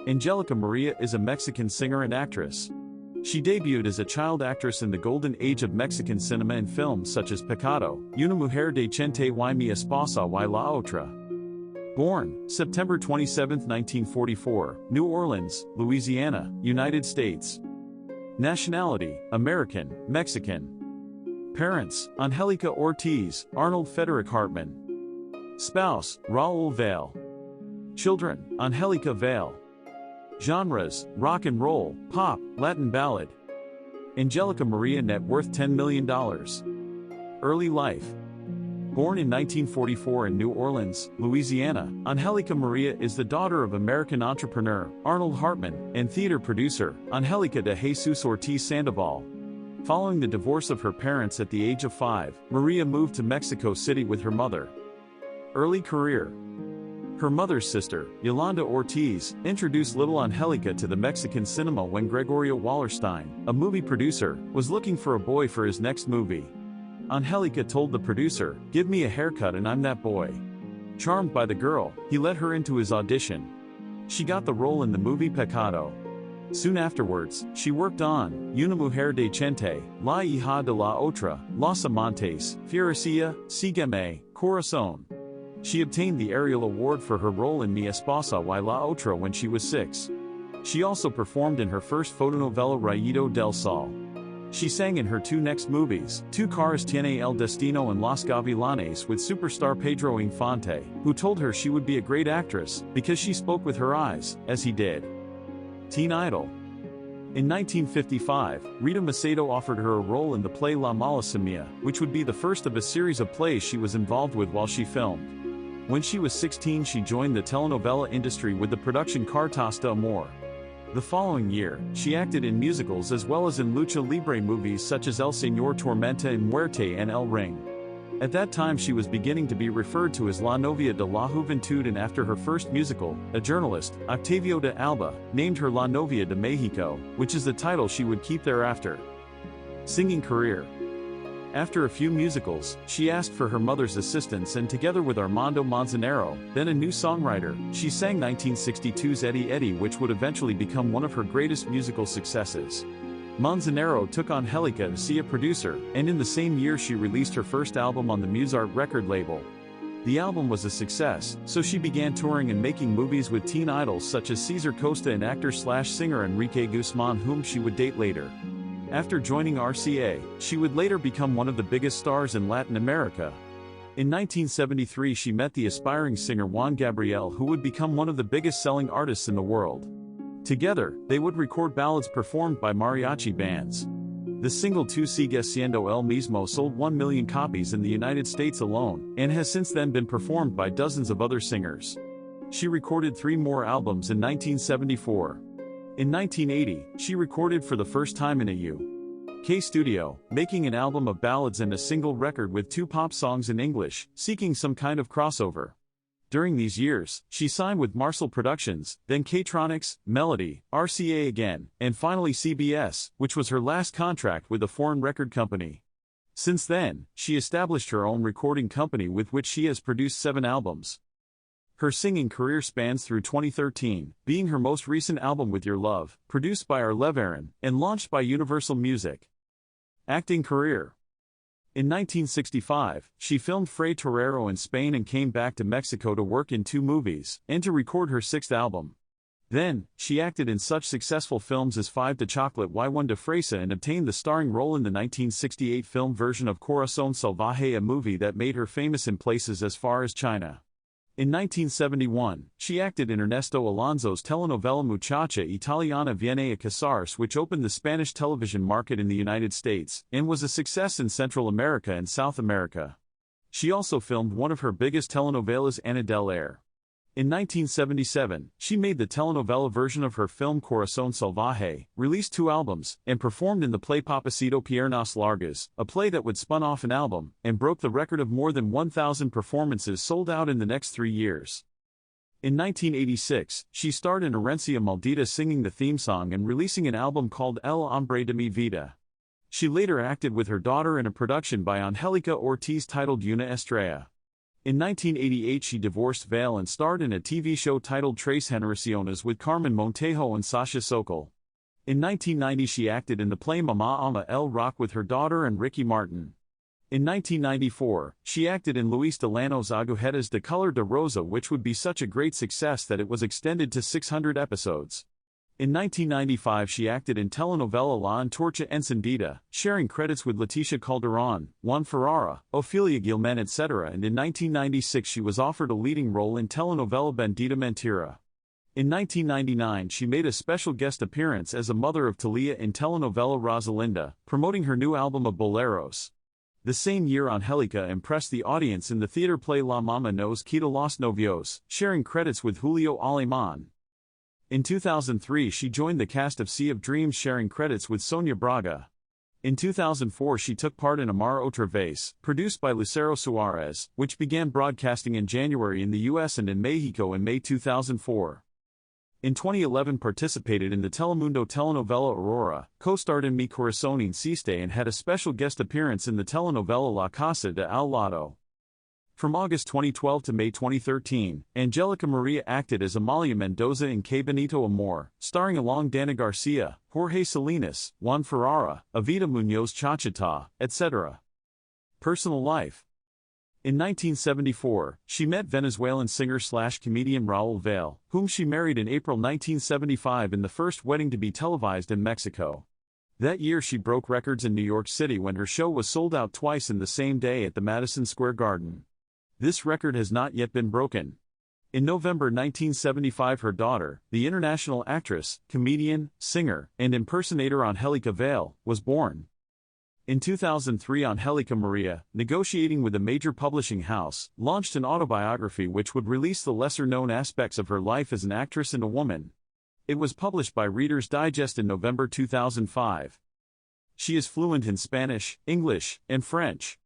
Angelica Maria is a Mexican singer and actress. She debuted as a child actress in the golden age of Mexican cinema in films such as Pecado, Una mujer decente y mi esposa y la otra. Born September 27, 1944, New Orleans, Louisiana, United States. Nationality, American, Mexican. Parents, Angelica Ortiz, Arnold Frederick Hartman. Spouse, Raul Vale. Children, Angelica Vale. Genres, rock and roll, pop, Latin ballad. Angelica Maria net worth $10 million. Early life. Born in 1944 in New Orleans, Louisiana, Angelica Maria is the daughter of American entrepreneur, Arnold Hartman, and theater producer, Angelica de Jesus Ortiz Sandoval. Following the divorce of her parents at the age of 5, Maria moved to Mexico City with her mother. Early career. Her mother's sister, Yolanda Ortiz, introduced little Angelica to the Mexican cinema when Gregorio Wallerstein, a movie producer, was looking for a boy for his next movie. Angelica told the producer, "Give me a haircut and I'm that boy." Charmed by the girl, he let her into his audition. She got the role in the movie Pecado. Soon afterwards, she worked on Una mujer decente, La hija de la otra, Los amantes, Fierecilla, Sígueme, Corazón. She obtained the Ariel Award for her role in Mi esposa y la otra when she was 6. She also performed in her first fotonovela Rayito del Sol. She sang in her 2 next movies, Tu caras tiene el destino and Los Gavilanes with superstar Pedro Infante, who told her she would be a great actress because she spoke with her eyes, as he did. Teen Idol. In 1955, Rita Macedo offered her a role in the play La Mala Semilla, which would be the first of a series of plays she was involved with while she filmed. When she was 16, she joined the telenovela industry with the production Cartas de Amor. The following year, she acted in musicals as well as in lucha libre movies such as El Señor Tormenta and Muerte and El Ring. At that time she was beginning to be referred to as La Novia de la Juventud, and after her first musical, a journalist, Octavio de Alba, named her La Novia de Mexico, which is the title she would keep thereafter. Singing career. After a few musicals, she asked for her mother's assistance, and together with Armando Manzanero, then a new songwriter, she sang 1962's Eddie Eddie, which would eventually become one of her greatest musical successes. Manzanero took Angelica to see a producer, and in the same year she released her first album on the Musart record label. The album was a success, so she began touring and making movies with teen idols such as Cesar Costa and actor/singer Enrique Guzman, whom she would date later. After joining RCA, she would later become one of the biggest stars in Latin America. In 1973 she met the aspiring singer Juan Gabriel, who would become one of the biggest selling artists in the world. Together, they would record ballads performed by mariachi bands. The single Tu sigues siendo el mismo sold 1 million copies in the United States alone, and has since then been performed by dozens of other singers. She recorded 3 more albums in 1974. In 1980, she recorded for the first time in a UK studio, making an album of ballads and a single record with 2 pop songs in English, seeking some kind of crossover. During these years, she signed with Marcel Productions, then K-Tronics, Melody, RCA again, and finally CBS, which was her last contract with a foreign record company. Since then, she established her own recording company with which she has produced 7 albums. Her singing career spans through 2013, being her most recent album With Your Love, produced by Arleveron, and launched by Universal Music. Acting career. In 1965, she filmed Fray Torero in Spain and came back to Mexico to work in 2 movies, and to record her 6th album. Then, she acted in such successful films as 5 de Chocolate y 1 de Fresa and obtained the starring role in the 1968 film version of Corazón Salvaje, a movie that made her famous in places as far as China. In 1971, she acted in Ernesto Alonso's telenovela Muchacha Italiana Viene a Casarse, which opened the Spanish television market in the United States, and was a success in Central America and South America. She also filmed one of her biggest telenovelas, Ana del Aire. In 1977, she made the telenovela version of her film Corazón Salvaje, released 2 albums, and performed in the play Papacito Piernas Largas, a play that would spun off an album, and broke the record of more than 1,000 performances sold out in the next 3 years. In 1986, she starred in Herencia Maldita, singing the theme song and releasing an album called El Hombre de mi Vida. She later acted with her daughter in a production by Angelica Ortiz titled Una Estrella. In 1988 she divorced Vale and starred in a TV show titled Tres Generaciones with Carmen Montejo and Sasha Sokol. In 1990 she acted in the play Mama Ama El Rock with her daughter and Ricky Martin. In 1994, she acted in Luis Delano's Agujetas de Color de Rosa, which would be such a great success that it was extended to 600 episodes. In 1995 she acted in telenovela La Antorcha Encendida, sharing credits with Leticia Calderon, Juan Ferrara, Ofelia Gilman etc. And in 1996 she was offered a leading role in telenovela Bendita Mentira. In 1999 she made a special guest appearance as a mother of Talia in telenovela Rosalinda, promoting her new album of boleros. The same year Angelica impressed the audience in the theater play La Mama Nos Quita los Novios, sharing credits with Julio Alemán. In 2003 she joined the cast of Sea of Dreams, sharing credits with Sonia Braga. In 2004 she took part in Amar Otra Vez, produced by Lucero Suarez, which began broadcasting in January in the US and in Mexico in May 2004. In 2011 participated in the Telemundo telenovela Aurora, co-starred in Mi Corazón Insiste and had a special guest appearance in the telenovela La Casa de Al Lado. From August 2012 to May 2013, Angelica Maria acted as Amalia Mendoza in Que Bonito Amor, starring along Dana Garcia, Jorge Salinas, Juan Ferrara, Evita Muñoz Chachata, etc. Personal life. In 1974, she met Venezuelan singer-slash-comedian Raúl Vale, whom she married in April 1975 in the first wedding to be televised in Mexico. That year she broke records in New York City when her show was sold out twice in the same day at the Madison Square Garden. This record has not yet been broken. In November 1975 her daughter, the international actress, comedian, singer, and impersonator Angelica Vale, was born. In 2003 Angelica Maria, negotiating with a major publishing house, launched an autobiography which would release the lesser-known aspects of her life as an actress and a woman. It was published by Reader's Digest in November 2005. She is fluent in Spanish, English, and French.